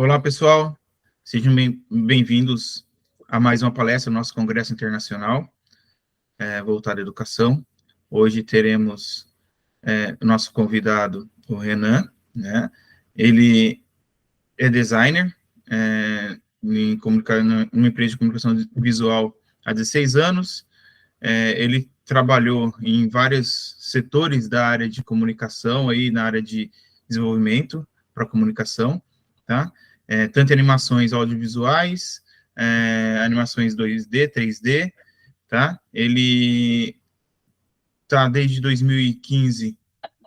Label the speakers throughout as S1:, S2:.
S1: Olá, pessoal. Sejam bem-vindos a mais uma palestra do nosso Congresso Internacional voltado à educação. Hoje teremos o nosso convidado, o Renan, né? Ele é designer, numa empresa de comunicação visual há 16 anos. Ele trabalhou em vários setores da área de comunicação, aí na área de desenvolvimento para comunicação, tá? Tanto animações audiovisuais, animações 2D, 3D, tá? Ele está desde 2015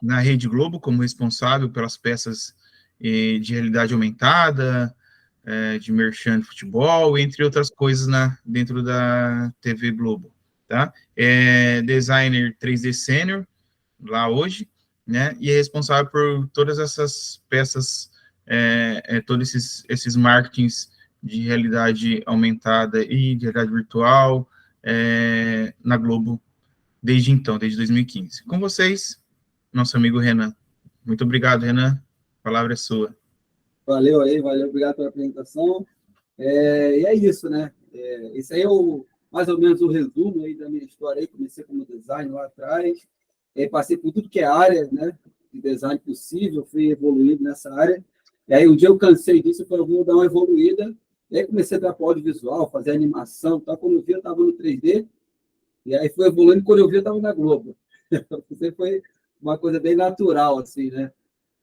S1: na Rede Globo como responsável pelas peças de realidade aumentada, de merchan de futebol, entre outras coisas dentro da TV Globo, tá? É designer 3D sênior lá hoje, né? E é responsável por todas essas peças, todos esses marketings de realidade aumentada e de realidade virtual na Globo desde então, desde 2015. Com vocês, nosso amigo Renan. Muito obrigado, Renan. A palavra é sua.
S2: Valeu, obrigado pela apresentação. E é isso, né? Esse aí é mais ou menos o resumo aí da minha história. Comecei como design lá atrás, passei por tudo que é área, né, de design possível, fui evoluindo nessa área. E aí um dia eu cansei disso, eu falei, vou dar uma evoluída. E aí comecei a dar para audiovisual, fazer animação, tal. Quando eu vi, eu estava no 3D, e aí foi evoluindo, quando eu vi, eu estava na Globo. Isso foi uma coisa bem natural, assim, né?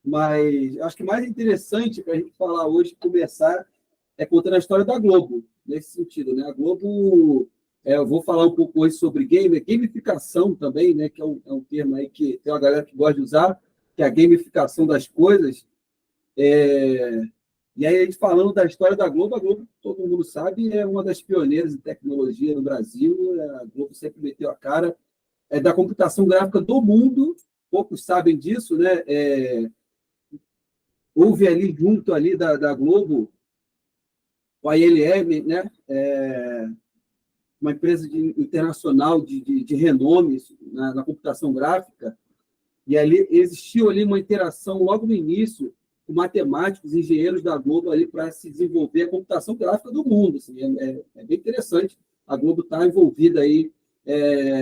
S2: Mas acho que mais interessante para a gente falar hoje, começar, contando a história da Globo, nesse sentido, né? A Globo, eu vou falar um pouco hoje sobre gamificação também, né? Que é um termo aí que tem uma galera que gosta de usar, que é a gamificação das coisas. E aí, a gente falando da história da Globo, a Globo, todo mundo sabe, é uma das pioneiras em tecnologia no Brasil. A Globo sempre meteu a cara, da computação gráfica do mundo, poucos sabem disso, né? Houve ali, junto ali da Globo, o ILM, né? Uma empresa internacional de renome na computação gráfica, e ali existiu ali uma interação logo no início com matemáticos, engenheiros da Globo ali para se desenvolver a computação gráfica do mundo. Assim, é bem interessante. A Globo está envolvida aí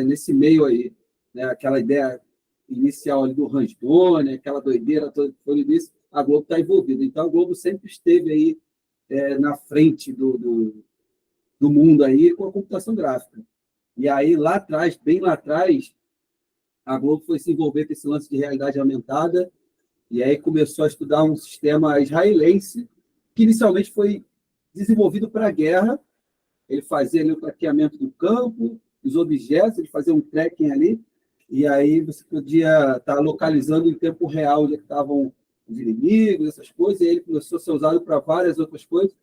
S2: nesse meio aí, né? Aquela ideia inicial ali do Ransdone, aquela doideira toda que foi no início, a Globo está envolvida. Então, a Globo sempre esteve aí na frente do mundo aí com a computação gráfica. E aí, lá atrás, bem lá atrás, a Globo foi se envolver com esse lance de realidade aumentada, e aí começou a estudar um sistema israelense, que inicialmente foi desenvolvido para a guerra. Ele fazia ali o traqueamento do campo, os objetos, ele fazia um tracking ali, e aí você podia estar localizando em tempo real onde estavam os inimigos, essas coisas, e ele começou a ser usado para várias outras coisas,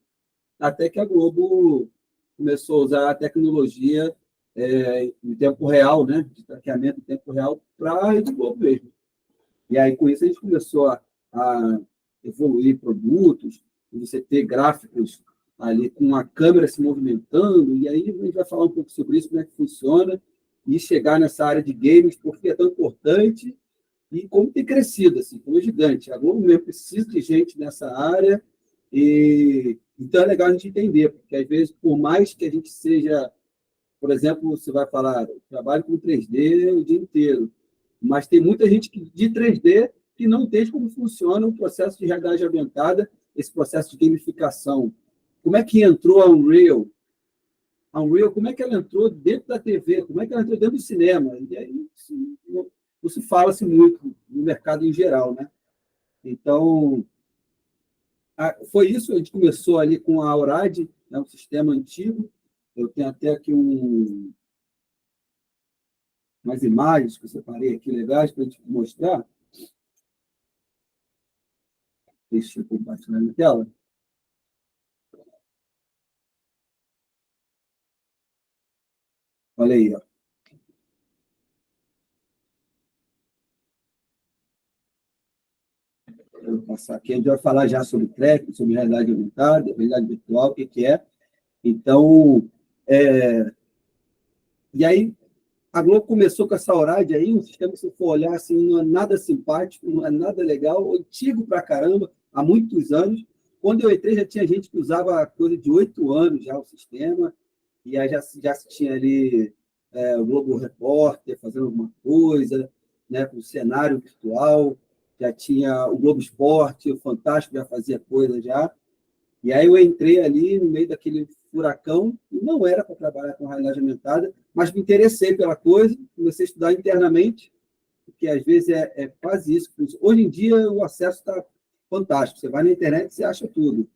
S2: até que a Globo começou a usar a tecnologia em tempo real, né, de traqueamento em tempo real, para a Rede Globo mesmo. E aí, com isso, a gente começou a evoluir produtos, você ter gráficos ali com a câmera se movimentando, e aí a gente vai falar um pouco sobre isso, como é que funciona, e chegar nessa área de games, porque é tão importante, e como tem crescido, assim, como é gigante. A Globo mesmo precisa de gente nessa área, e então é legal a gente entender, porque às vezes, por mais que a gente seja, por exemplo, você vai falar, eu trabalho com 3D o dia inteiro, mas tem muita gente de 3D que não entende como funciona o processo de realidade aumentada, esse processo de gamificação. Como é que entrou a Unreal? A Unreal, como é que ela entrou dentro da TV? Como é que ela entrou dentro do cinema? E aí não se fala-se muito no mercado em geral, né? Então, foi isso. A gente começou ali com a Aurad, né, um sistema antigo. Eu tenho até aqui umas imagens que eu separei aqui legais para a gente mostrar. Deixa eu compartilhar na tela. Olha aí, ó. Eu vou passar aqui. A gente vai falar já sobre tracking, sobre realidade aumentada, realidade virtual, o que é. Então, e aí, a Globo começou com essa Aurad aí, um sistema que, se for olhar, assim, não é nada simpático, não é nada legal, antigo pra caramba, há muitos anos, quando eu entrei, já tinha gente que usava coisa de 8 anos já o sistema, e aí já se tinha ali o Globo Repórter fazendo alguma coisa, né, com cenário virtual, já tinha o Globo Esporte, o Fantástico já fazia coisa já. E aí eu entrei ali no meio daquele furacão, e não era para trabalhar com realidade aumentada, mas me interessei pela coisa, comecei a estudar internamente, porque às vezes é quase isso. Hoje em dia o acesso está fantástico, você vai na internet e você acha tudo.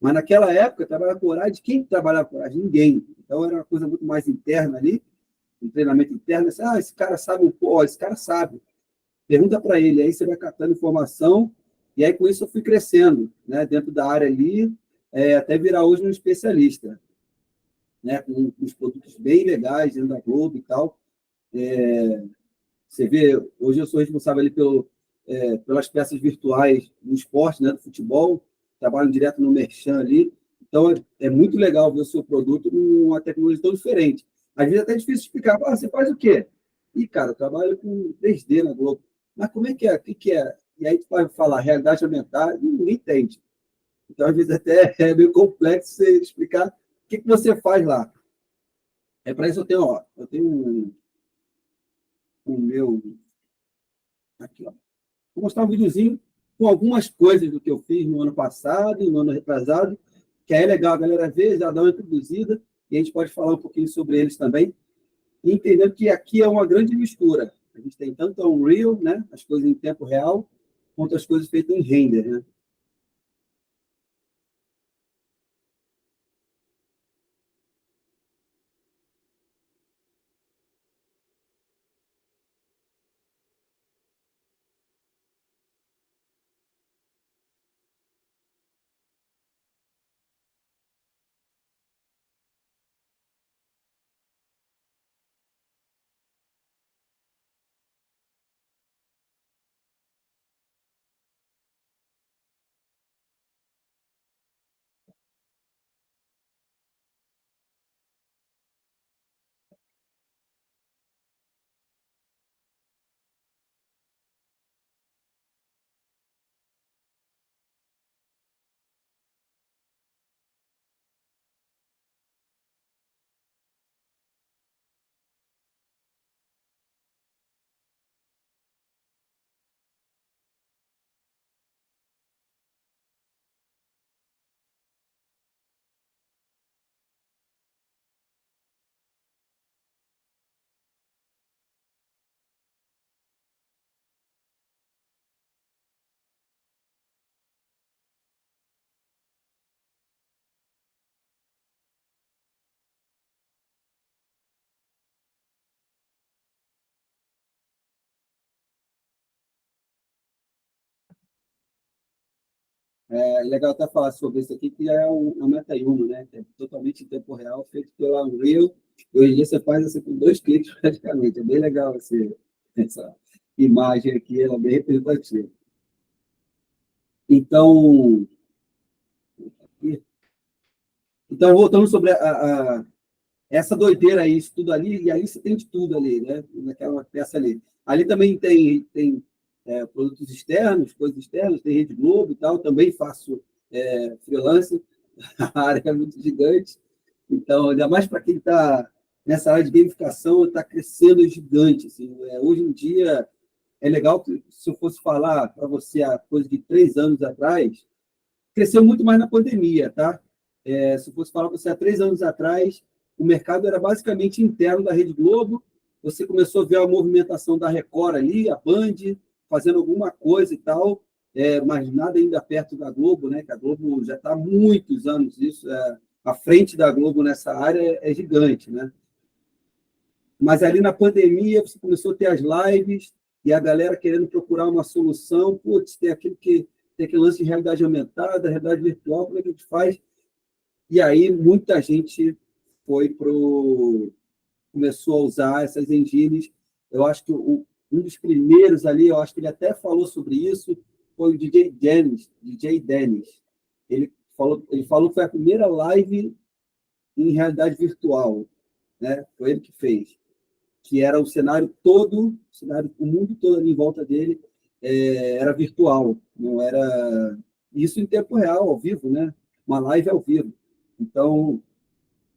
S2: Mas naquela época, trabalhar com horário, de quem trabalhava com horário? Ninguém. Então era uma coisa muito mais interna ali, um treinamento interno. Assim, esse cara sabe um pouco, esse cara sabe. Pergunta para ele, aí você vai catando informação, e aí com isso eu fui crescendo, né, dentro da área ali, até virar hoje um especialista, né, com uns produtos bem legais dentro da Globo e tal. Você vê, hoje eu sou responsável ali pelas peças virtuais do esporte, né, do futebol, trabalho direto no Merchan ali, então é muito legal ver o seu produto com uma tecnologia tão diferente. Às vezes é até difícil explicar, você faz o quê? Cara, eu trabalho com 3D na Globo. Mas como é que é? O que que é? E aí tu vai falar realidade aumentada, ninguém entende. Então, às vezes, até é meio complexo você explicar o que você faz lá. Para isso eu tenho um meu... Aqui, ó. Vou mostrar um videozinho com algumas coisas do que eu fiz no ano passado e no ano retrasado, que aí é legal a galera ver, já dá uma introduzida, e a gente pode falar um pouquinho sobre eles também, e entendendo que aqui é uma grande mistura. A gente tem tanto a Unreal, né, as coisas em tempo real, quanto as coisas feitas em render, né? É legal até falar sobre isso aqui, que já é um meta-human, né? Que é totalmente em tempo real, feito pela Unreal. E hoje em dia você faz assim com 2 cliques praticamente. É bem legal essa imagem aqui, ela é bem representativa. Então, voltando sobre essa doideira aí, isso tudo ali, e ali você tem de tudo ali, né? Naquela peça ali. Ali também tem produtos externos, coisas externas, tem Rede Globo e tal, também faço freelance, a área é muito gigante, então, ainda mais para quem está nessa área de gamificação, está crescendo gigante. Assim, hoje em dia, é legal que, se eu fosse falar para você a coisa de 3 anos atrás, cresceu muito mais na pandemia, tá? Se eu fosse falar para você há 3 anos atrás, o mercado era basicamente interno da Rede Globo, você começou a ver a movimentação da Record ali, a Band, fazendo alguma coisa e tal, mas nada ainda perto da Globo, né? Que a Globo já está há muitos anos isso, a frente da Globo nessa área é gigante, né? Mas ali na pandemia você começou a ter as lives e a galera querendo procurar uma solução. Putz, tem aquele lance de realidade aumentada, realidade virtual, como é que a gente faz? E aí muita gente começou a usar essas engines. Eu acho que um dos primeiros ali, eu acho que ele até falou sobre isso, foi o DJ Dennis. Ele falou que foi a primeira live em realidade virtual, né? Foi ele que fez, que era o cenário todo, o mundo todo ali em volta dele era virtual, não era. Isso em tempo real, ao vivo, né? Uma live ao vivo. Então,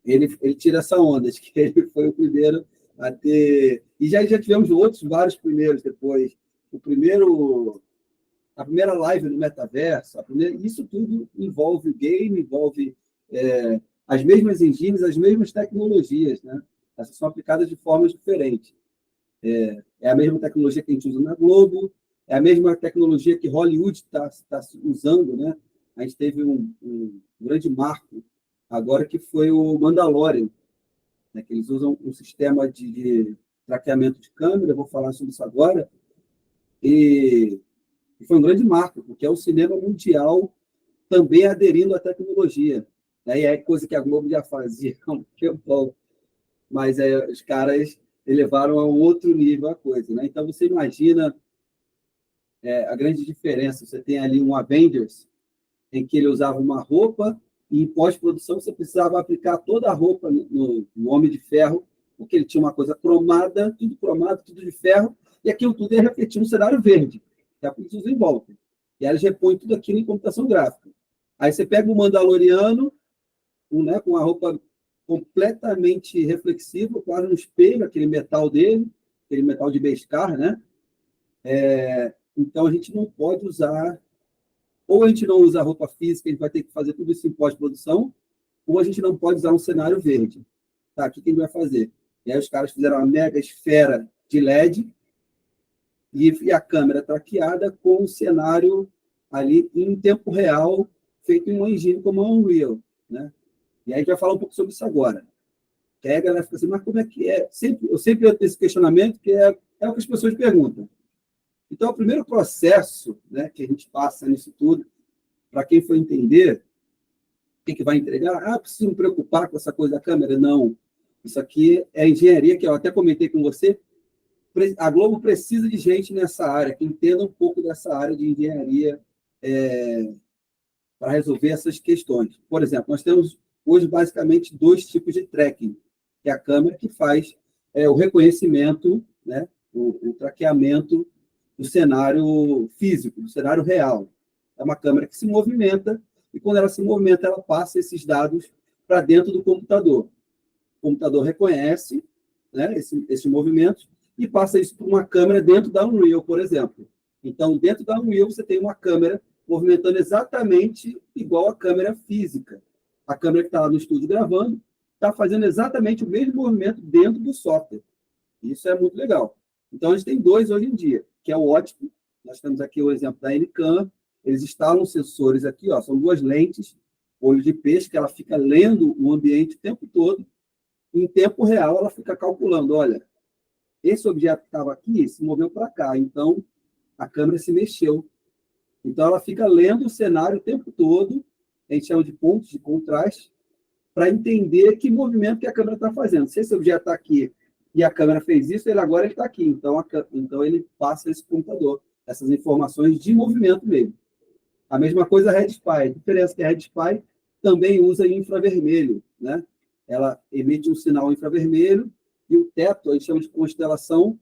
S2: ele tira essa onda, de que ele foi o primeiro a ter... E já tivemos outros, vários primeiros depois. A primeira live no metaverso, isso tudo envolve game, envolve as mesmas engines, as mesmas tecnologias, né? Essas são aplicadas de formas diferentes. É a mesma tecnologia que a gente usa na Globo, é a mesma tecnologia que Hollywood está usando, né? A gente teve um grande marco agora, que foi o Mandalorian, né? Que eles usam um sistema de traqueamento de câmera, eu vou falar sobre isso agora, e foi um grande marco, porque é o cinema mundial também aderindo à tecnologia. Né? E é coisa que a Globo já fazia há um tempão, mas os caras elevaram a um outro nível a coisa. Né? Então, você imagina a grande diferença. Você tem ali um Avengers, em que ele usava uma roupa, e em pós-produção você precisava aplicar toda a roupa no Homem de Ferro, porque ele tinha uma coisa cromada, tudo de ferro, e aquilo tudo ia refletir no cenário verde, que é a que em volta. E aí eles repõem tudo aquilo em computação gráfica. Aí você pega o Mandaloriano, né, com a roupa completamente reflexiva, quase no espelho, aquele metal dele, aquele metal de Beskar, né? Então, a gente não pode usar... Ou a gente não usa roupa física, a gente vai ter que fazer tudo isso em pós-produção, ou a gente não pode usar um cenário verde. Tá, o que a gente vai fazer? E aí os caras fizeram uma mega esfera de LED e a câmera traqueada com o cenário ali em tempo real, feito em uma engine como a Unreal, né? E aí a gente vai falar um pouco sobre isso agora. Que aí a galera fica assim, mas como é que é? Eu sempre tenho esse questionamento, que é o que as pessoas perguntam. Então, o primeiro processo, né, que a gente passa nisso tudo, para quem for entender o que vai entregar, preciso me preocupar com essa coisa da câmera? Não. Isso aqui é engenharia, que eu até comentei com você. A Globo precisa de gente nessa área, que entenda um pouco dessa área de engenharia para resolver essas questões. Por exemplo, nós temos hoje basicamente 2 tipos de tracking, que é a câmera que faz o reconhecimento, né, o traqueamento do cenário físico, do cenário real. É uma câmera que se movimenta, e quando ela se movimenta, ela passa esses dados para dentro do computador. O computador reconhece, né, esses movimentos e passa isso para uma câmera dentro da Unreal, por exemplo. Então, dentro da Unreal, você tem uma câmera movimentando exatamente igual a câmera física. A câmera que está lá no estúdio gravando está fazendo exatamente o mesmo movimento dentro do software. Isso é muito legal. Então, a gente tem 2 hoje em dia, que é o ótico. Nós temos aqui o exemplo da Anycam. Eles instalam sensores aqui, são 2 lentes, olho de peixe, que ela fica lendo o ambiente o tempo todo. Em tempo real, ela fica calculando, olha, esse objeto que estava aqui se moveu para cá, então a câmera se mexeu. Então, ela fica lendo o cenário o tempo todo, a gente chama de pontos de contraste, para entender que movimento que a câmera está fazendo. Se esse objeto está aqui e a câmera fez isso, agora ele está aqui. Então, ele passa esse computador, essas informações de movimento mesmo. A mesma coisa a Red Spy. A diferença é que a Red Spy também usa infravermelho, né? Ela emite um sinal infravermelho e o teto, a gente chama de constelação,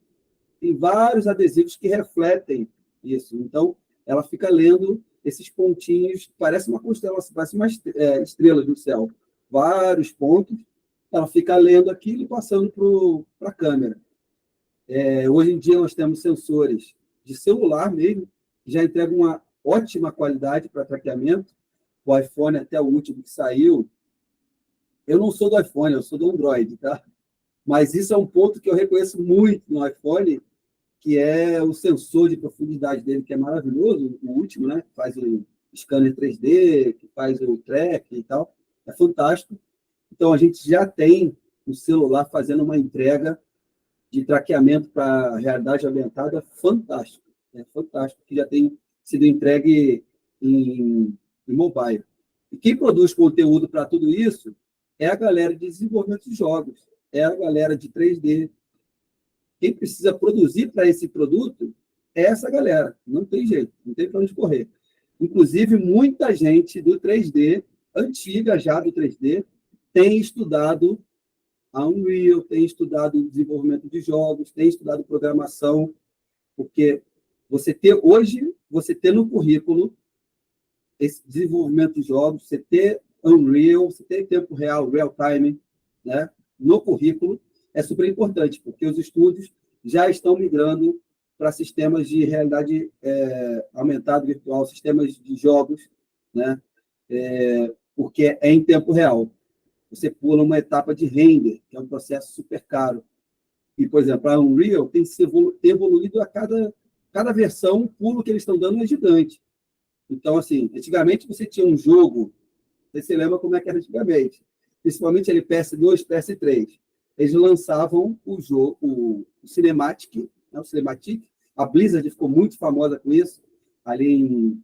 S2: tem vários adesivos que refletem isso. Então, ela fica lendo esses pontinhos, parece uma constelação, parece uma estrela no céu. Vários pontos, ela fica lendo aquilo e passando para a câmera. Hoje em dia, nós temos sensores de celular mesmo, que já entregam uma ótima qualidade para traqueamento. O iPhone, até o último que saiu, eu não sou do iPhone, eu sou do Android, tá? Mas isso é um ponto que eu reconheço muito no iPhone, que é o sensor de profundidade dele, que é maravilhoso, o último, né? Que faz o scanner 3D, que faz o track e tal. É fantástico. Então, a gente já tem o celular fazendo uma entrega de traqueamento para realidade aumentada fantástico. É fantástico, que já tem sido entregue em mobile. E quem produz conteúdo para tudo isso é a galera de desenvolvimento de jogos, é a galera de 3D. Quem precisa produzir para esse produto é essa galera. Não tem jeito, não tem para onde correr. Inclusive, muita gente do 3D, antiga já do 3D, tem estudado a Unreal, tem estudado o desenvolvimento de jogos, tem estudado programação, porque hoje, você ter no currículo esse desenvolvimento de jogos, você ter Unreal, você ter tempo real, real time, né, no currículo, é super importante, porque os estúdios já estão migrando para sistemas de realidade aumentada, virtual, sistemas de jogos, né, porque é em tempo real. Você pula uma etapa de render, que é um processo super caro. E, por exemplo, a Unreal tem evoluído a cada versão, o pulo que eles estão dando é gigante. Então, assim, antigamente você tinha um jogo, você lembra como é que era antigamente, principalmente ele PS2, PS3. Eles lançavam o jogo, o Cinematic, né, o Cinematic. A Blizzard ficou muito famosa com isso, ali em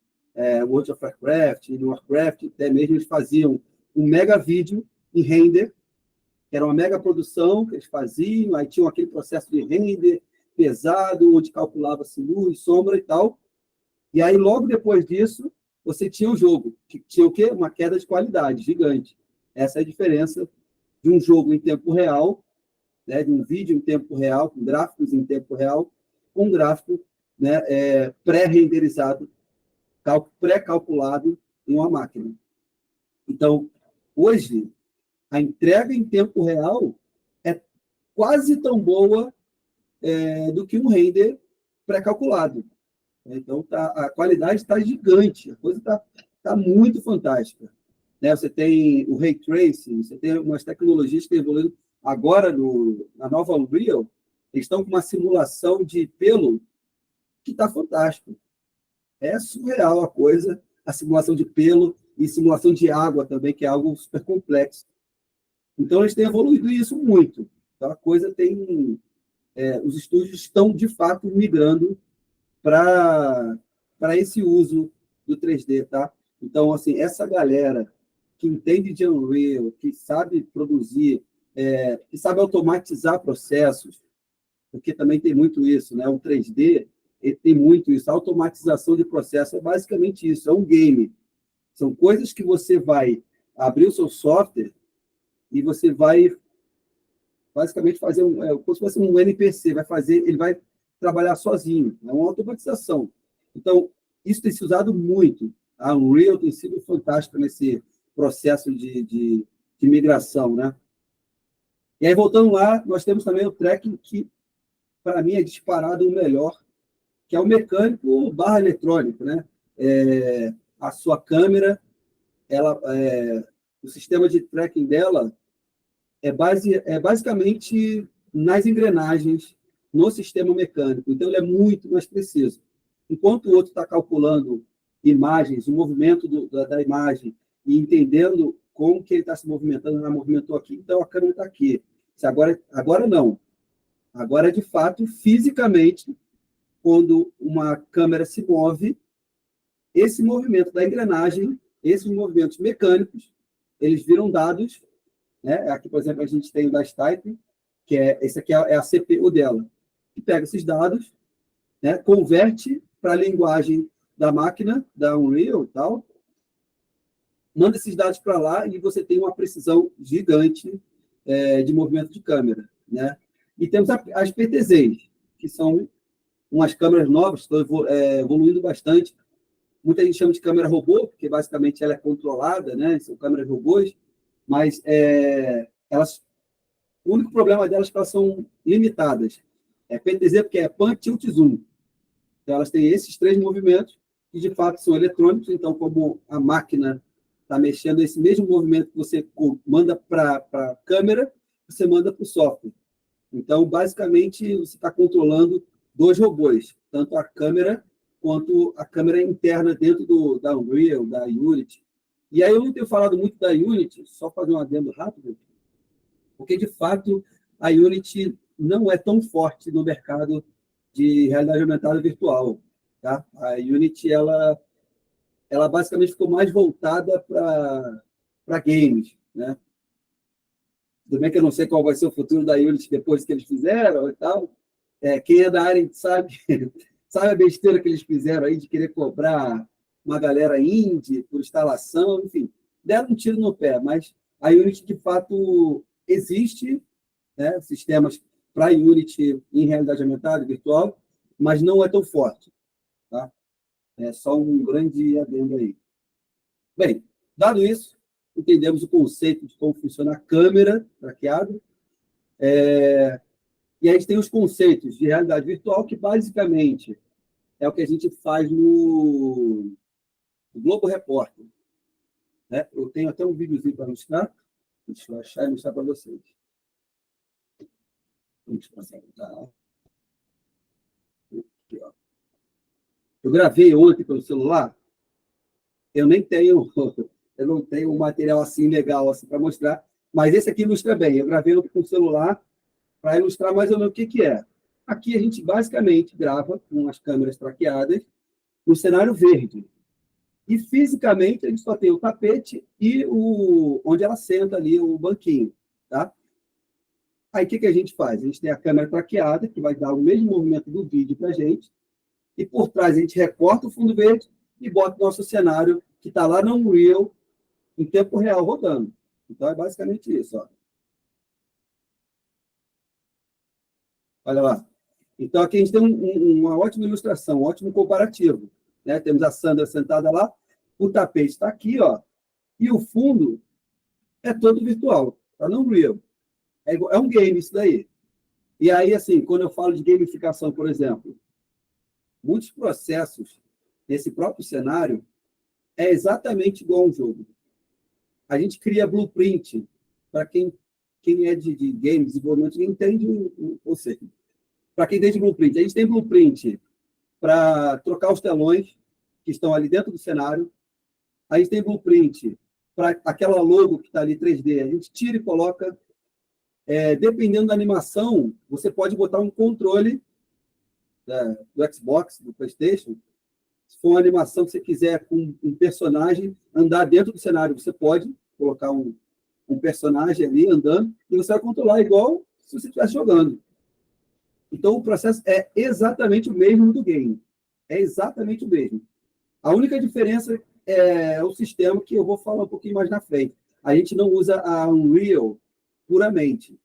S2: World of Warcraft, em Warcraft, até mesmo eles faziam um mega vídeo em render, que era uma mega produção que eles faziam, aí tinham aquele processo de render pesado, onde calculava-se luz, sombra e tal. E aí, logo depois disso, você tinha o jogo, que tinha o quê? Uma queda de qualidade gigante. Essa é a diferença de um jogo em tempo real, né, de um vídeo em tempo real, com gráficos em tempo real, com um gráfico, né, pré-renderizado, pré-calculado em uma máquina. Então, hoje, a entrega em tempo real é quase tão boa do que um render pré-calculado. Então, a qualidade está gigante, a coisa está muito fantástica. Né? Você tem o Ray Tracing, você tem umas tecnologias que estão evoluindo agora na nova Unreal, eles estão com uma simulação de pelo que está fantástico. É surreal a coisa, a simulação de pelo e simulação de água também, que é algo super complexo. Então, eles têm evoluído isso muito. Então, a coisa tem... os estúdios estão, de fato, migrando para esse uso do 3D, tá? Então, assim, essa galera que entende de Unreal, que sabe produzir, que sabe automatizar processos, porque também tem muito isso, né? O 3D tem muito isso. A automatização de processo é basicamente isso, é um game. São coisas que você vai abrir o seu software e você vai basicamente fazer como se fosse um NPC, ele vai trabalhar sozinho, é uma automatização. Então, isso tem se usado muito. A Unreal tem sido fantástica nesse processo de migração, né? E aí, voltando lá, nós temos também o tracking que, para mim, é disparado o melhor, que é o mecânico / eletrônico, né? A sua câmera, o sistema de tracking dela é basicamente nas engrenagens, no sistema mecânico. Então, ele é muito mais preciso. Enquanto o outro está calculando imagens, o movimento da imagem, e entendendo como que ele está se movimentando, já movimentou aqui, então a câmera está aqui. Agora não. Agora, de fato, fisicamente, quando uma câmera se move, esse movimento da engrenagem, esses movimentos mecânicos, eles viram dados, né? Aqui, por exemplo, a gente tem o da Type, que esse aqui é a CPU dela, que pega esses dados, né, converte para a linguagem da máquina, da Unreal e tal, manda esses dados para lá e você tem uma precisão gigante de movimento de câmera, né? E temos as PTZs, que são umas câmeras novas, estão evoluindo bastante. Muita gente chama de câmera robô, porque basicamente ela é controlada, né? São câmeras robôs, mas o único problema delas é que elas são limitadas. PTZ porque é Pan, Tilt, Zoom. Então, elas têm esses 3 movimentos, que de fato são eletrônicos, então, como a máquina está mexendo, esse mesmo movimento que você manda para a câmera, você manda para o software. Então, basicamente, você está controlando 2 robôs, tanto a câmera quanto a câmera interna dentro da Unreal, da Unity. E aí eu não tenho falado muito da Unity, só fazer um adendo rápido, porque, de fato, a Unity não é tão forte no mercado de realidade aumentada virtual. Tá? A Unity, ela basicamente ficou mais voltada para games. Né? Tudo bem que eu não sei qual vai ser o futuro da Unity depois que eles fizeram e tal. Quem é da área sabe, sabe a besteira que eles fizeram aí de querer cobrar uma galera indie por instalação, enfim. Deram um tiro no pé, mas a Unity, de fato, existe, né, sistemas para Unity em realidade aumentada, virtual, mas não é tão forte. Tá? É só um grande adendo aí. Bem, dado isso, entendemos o conceito de como funciona a câmera traqueada, e a gente tem os conceitos de realidade virtual, que basicamente é o que a gente faz no Globo Repórter. Né? Eu tenho até um videozinho para mostrar. Deixa eu achar e mostrar para vocês. Vamos passar. Aqui, ó. Eu gravei ontem pelo celular. Eu nem tenho, eu não tenho um material assim legal assim, para mostrar, mas esse aqui ilustra bem. Eu gravei ontem com o celular para ilustrar mais ou menos o que é. Aqui a gente basicamente grava com as câmeras traqueadas no cenário verde. E fisicamente a gente só tem o tapete e onde ela senta ali, o banquinho. Tá? Aí o que a gente faz? A gente tem a câmera traqueada, que vai dar o mesmo movimento do vídeo para a gente, e por trás a gente recorta o fundo verde e bota o nosso cenário, que está lá no Unreal, em tempo real, rodando. Então é basicamente isso. Ó. Olha lá. Então aqui a gente tem uma ótima ilustração, um ótimo comparativo. Né? Temos a Sandra sentada lá, o tapete está aqui, ó, e o fundo é todo virtual, está no Unreal. É um game isso daí. E aí, assim, quando eu falo de gamificação, por exemplo, muitos processos nesse próprio cenário é exatamente igual a um jogo. A gente cria blueprint para quem é de games, desenvolvimento, entende o conceito. Para quem entende blueprint, a gente tem blueprint para trocar os telões que estão ali dentro do cenário. A gente tem blueprint para aquela logo que está ali 3D. A gente tira e coloca. Dependendo da animação, você pode botar um controle do Xbox, do PlayStation. Se for uma animação que você quiser com um personagem andar dentro do cenário, você pode colocar um personagem ali andando e você vai controlar igual se você estivesse jogando. Então, o processo é exatamente o mesmo do game. É exatamente o mesmo. A única diferença é o sistema, que eu vou falar um pouquinho mais na frente. A gente não usa a Unreal puramente,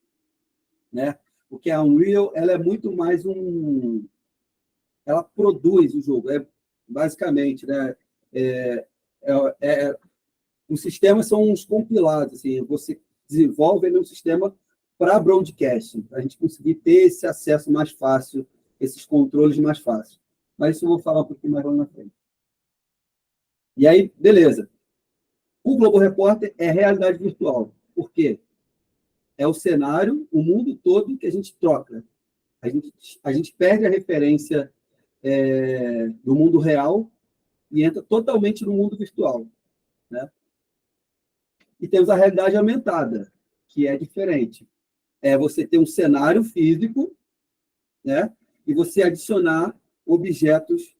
S2: né? Porque a Unreal, ela é muito mais ela produz o jogo, basicamente, né? Os sistemas são uns compilados, assim, você desenvolve um sistema para broadcast, para a gente conseguir ter esse acesso mais fácil, esses controles mais fáceis. Mas isso eu vou falar um pouquinho mais lá na frente. E aí, beleza. O Globo Repórter é realidade virtual. Por quê? É o cenário, o mundo todo que a gente troca. A gente perde a referência do mundo real e entra totalmente no mundo virtual. Né? E temos a realidade aumentada, que é diferente. É você ter um cenário físico, né? E você adicionar objetos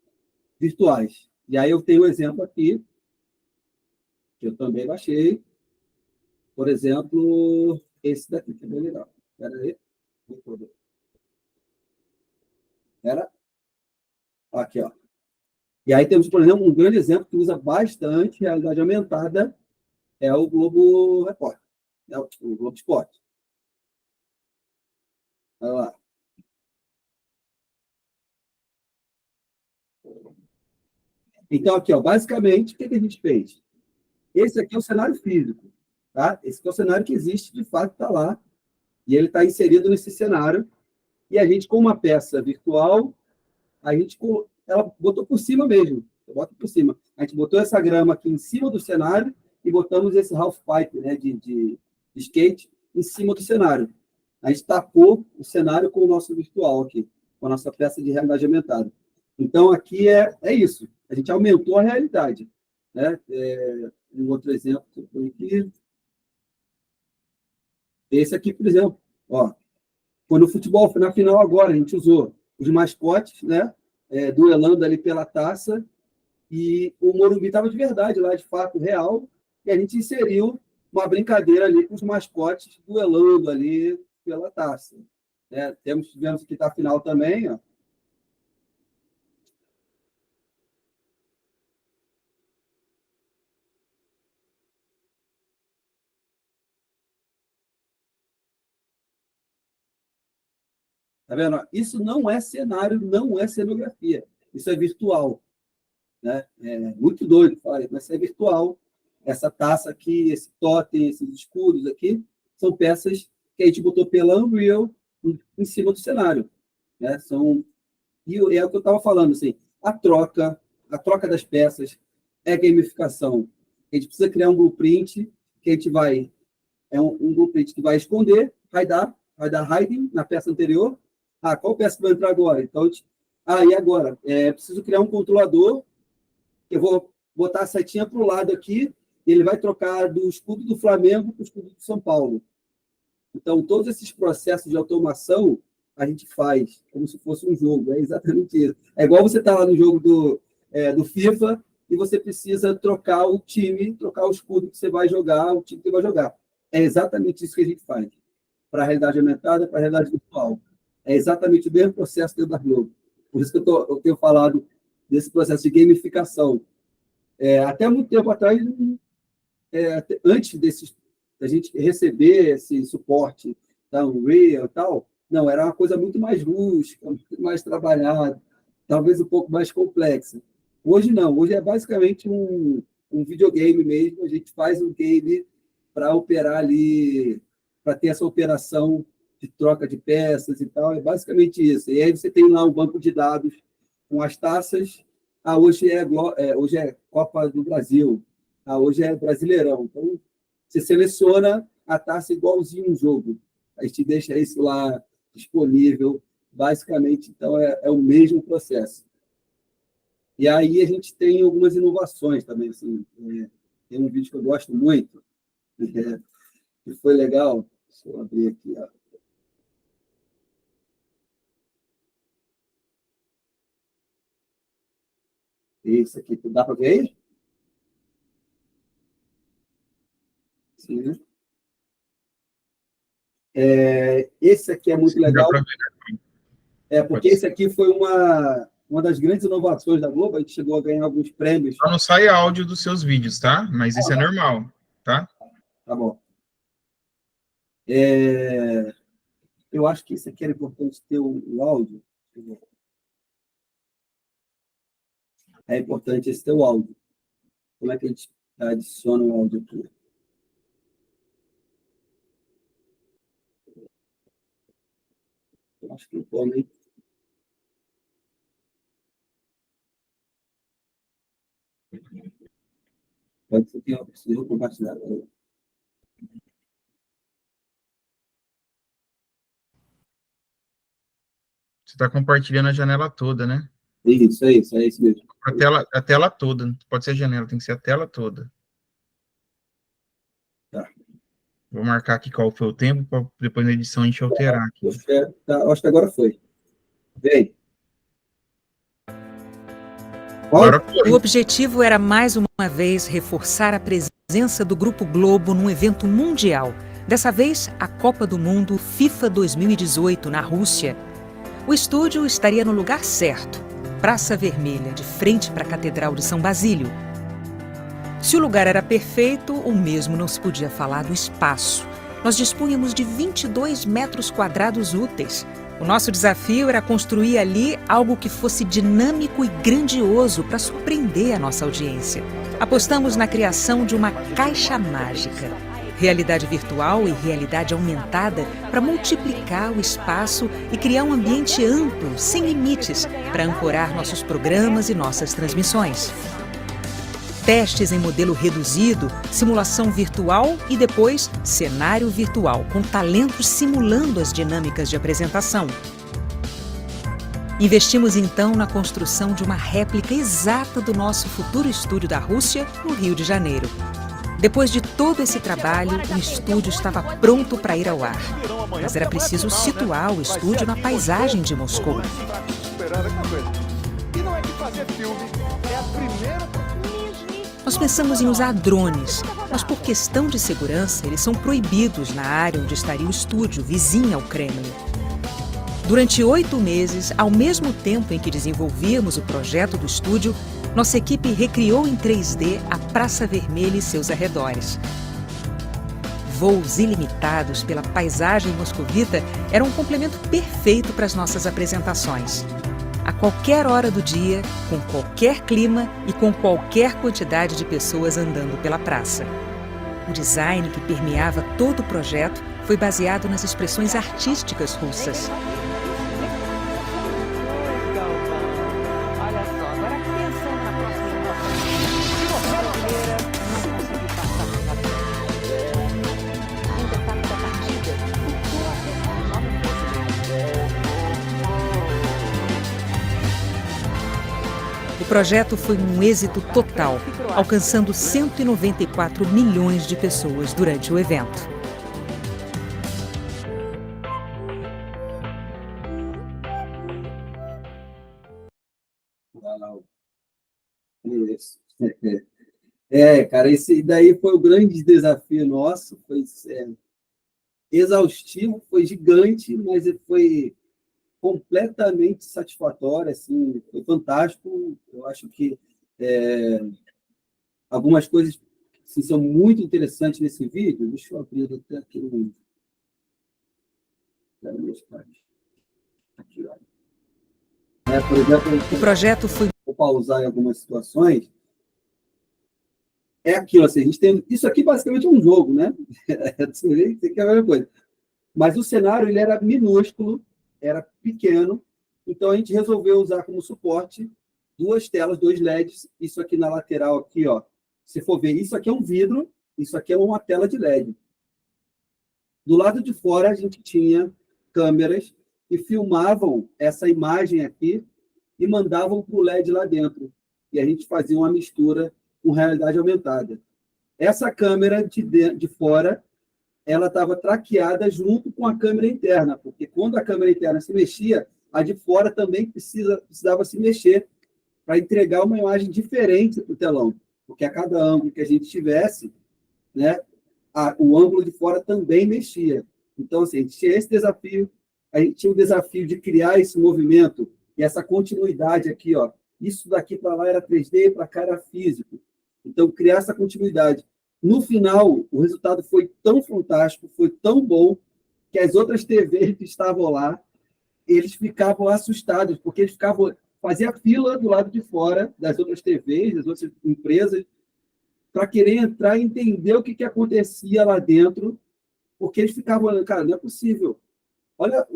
S2: virtuais. E aí eu tenho um exemplo aqui, que eu também baixei. Por exemplo, esse daqui, que é bem legal. Espera aí. Era aqui, ó. E aí temos, por exemplo, um grande exemplo que usa bastante realidade aumentada, é o Globo Repórter, né? O Globo Esporte. Olha lá. Então, aqui, ó, basicamente, o que a gente fez? Esse aqui é o cenário físico, tá? Esse aqui é o cenário que existe, de fato, está lá, e ele está inserido nesse cenário, e a gente, com uma peça virtual, ela botou por cima mesmo, bota por cima. A gente botou essa grama aqui em cima do cenário e botamos esse half pipe, né, de skate em cima do cenário. A gente tacou o cenário com o nosso virtual aqui, com a nossa peça de realidade aumentada. Então, aqui é isso. A gente aumentou a realidade. Né? Um outro exemplo que eu tenho aqui. Esse aqui, por exemplo, ó, foi no futebol, foi na final agora, a gente usou os mascotes, né? Duelando ali pela taça, e o Morumbi estava de verdade lá, de fato, real, e a gente inseriu uma brincadeira ali com os mascotes duelando ali pela taça. Tivemos que estar a final também, ó. Tá vendo? Isso não é cenário, não é cenografia. Isso é virtual. Né? É muito doido falar isso, mas isso é virtual. essa taça aqui, esse totem, esses escudos aqui, são peças que a gente botou pela Unreal em cima do cenário, né? E é o que eu estava falando, assim, a troca das peças é gamificação. A gente precisa criar um blueprint que a gente vai... um blueprint que vai esconder, vai dar hiding na peça anterior. Qual peça que vai entrar agora? Então, e agora? Preciso criar um controlador, eu vou botar a setinha para o lado aqui, e ele vai trocar do escudo do Flamengo para o escudo do São Paulo. Então, todos esses processos de automação a gente faz como se fosse um jogo. É exatamente isso. É igual você estar lá no jogo do FIFA e você precisa trocar o time, trocar o escudo que você vai jogar, o time que você vai jogar. É exatamente isso que a gente faz. Para a realidade aumentada, para a realidade virtual. É exatamente o mesmo processo dentro da Globo. Por isso que eu tenho falado desse processo de gamificação. Até muito tempo atrás, antes da gente receber esse suporte da Unreal e tal, não, era uma coisa muito mais rústica, muito mais trabalhada, talvez um pouco mais complexa. Hoje não, hoje é basicamente um videogame mesmo, a gente faz um game para operar ali, para ter essa operação de troca de peças e tal, é basicamente isso. E aí você tem lá um banco de dados com as taças, hoje é Copa do Brasil, hoje é Brasileirão. Então, você seleciona a taça igualzinho um jogo, a gente deixa isso lá disponível, basicamente, então é o mesmo processo. E aí a gente tem algumas inovações também, assim, tem um vídeo que eu gosto muito, que foi legal, deixa eu abrir aqui, ó. Esse aqui, dá para ver aí? Sim, né? Esse aqui é muito legal. Porque esse aqui foi uma das grandes inovações da Globo, a gente chegou a ganhar alguns prêmios.
S1: Só não sai áudio dos seus vídeos, tá? Mas isso é normal, tá?
S2: Tá bom. Eu acho que isso aqui era importante ter o áudio. É importante esse ter o áudio. Como é que a gente adiciona o áudio aqui? Eu acho que não pode, hein? Pode ser que eu preciso compartilhar.
S1: Você está compartilhando a janela toda, né?
S2: Isso, é isso mesmo.
S1: A tela toda, pode ser a janela, tem que ser a tela toda.
S2: Tá.
S1: Vou marcar aqui qual foi o tempo, para depois na edição a gente alterar aqui.
S2: Acho que agora foi. Vem.
S3: O objetivo era, mais uma vez, reforçar a presença do Grupo Globo num evento mundial. Dessa vez, a Copa do Mundo FIFA 2018, na Rússia. O estúdio estaria no lugar certo, Praça Vermelha, de frente para a Catedral de São Basílio. Se o lugar era perfeito, o mesmo não se podia falar do espaço. Nós dispunhamos de 22 metros quadrados úteis. O nosso desafio era construir ali algo que fosse dinâmico e grandioso para surpreender a nossa audiência. Apostamos na criação de uma caixa mágica. Realidade virtual e realidade aumentada para multiplicar o espaço e criar um ambiente amplo, sem limites, para ancorar nossos programas e nossas transmissões. Testes em modelo reduzido, simulação virtual e depois cenário virtual, com talentos simulando as dinâmicas de apresentação. Investimos então na construção de uma réplica exata do nosso futuro estúdio da Rússia, no Rio de Janeiro. Depois de todo esse trabalho, o estúdio estava pronto para ir ao ar. Mas era preciso situar o estúdio na paisagem de Moscou. Nós pensamos em usar drones, mas por questão de segurança, eles são proibidos na área onde estaria o estúdio, vizinha ao Kremlin. Durante 8 meses, ao mesmo tempo em que desenvolvíamos o projeto do estúdio, nossa equipe recriou em 3D a Praça Vermelha e seus arredores. Voos ilimitados pela paisagem moscovita eram um complemento perfeito para as nossas apresentações. a qualquer hora do dia, com qualquer clima e com qualquer quantidade de pessoas andando pela praça. O design que permeava todo o projeto foi baseado nas expressões artísticas russas. O projeto foi um êxito total, alcançando 194 milhões de pessoas durante o evento.
S2: Uau. Isso. Cara, esse daí foi o grande desafio nosso, foi exaustivo, foi gigante, mas foi completamente satisfatório, assim, foi fantástico. Eu acho que algumas coisas assim, são muito interessantes nesse vídeo. Deixa eu abrir até aqui um. Aqui, olha. Por exemplo,
S3: o projeto foi...
S2: Vou pausar em algumas situações. É aquilo, assim, a gente tem... Isso aqui basicamente é um jogo, né? Isso aqui é a mesma coisa. Mas o cenário ele era minúsculo, era pequeno, então a gente resolveu usar como suporte 2 telas, 2 LEDs, isso aqui na lateral, aqui, ó. Se for ver, isso aqui é um vidro, isso aqui é uma tela de LED. Do lado de fora, a gente tinha câmeras que filmavam essa imagem aqui e mandavam para o LED lá dentro. E a gente fazia uma mistura com realidade aumentada. Essa câmera de fora, ela estava traqueada junto com a câmera interna, porque quando a câmera interna se mexia, a de fora também precisava se mexer para entregar uma imagem diferente para o telão, porque a cada ângulo que a gente tivesse, né, o ângulo de fora também mexia. Então, assim, a gente tinha esse desafio, a gente tinha o desafio de criar esse movimento e essa continuidade aqui, ó. Isso daqui para lá era 3D, para cá era físico. Então, criar essa continuidade. No final, o resultado foi tão fantástico, foi tão bom, que as outras TVs que estavam lá, eles ficavam assustados, porque eles faziam fila do lado de fora das outras TVs, das outras empresas, para querer entrar e entender o que acontecia lá dentro, porque eles ficavam olhando, cara, não é possível. Olha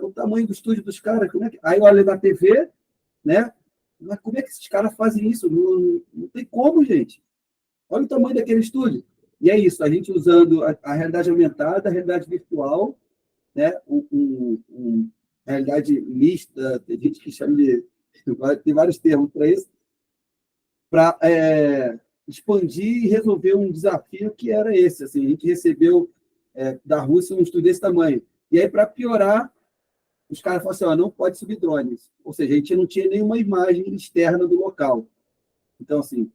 S2: o tamanho do estúdio dos caras, aí olha na TV, né? Mas como é que esses caras fazem isso? Não tem como, gente. Olha o tamanho daquele estúdio. E é isso, a gente usando a realidade aumentada, a realidade virtual, né? Realidade mista, tem gente que chama de... Tem vários termos para isso, para expandir e resolver um desafio que era esse. Assim, a gente recebeu da Rússia um estúdio desse tamanho. E aí, para piorar, os caras falaram assim, ó, não pode subir drones. Ou seja, a gente não tinha nenhuma imagem externa do local. Então, assim,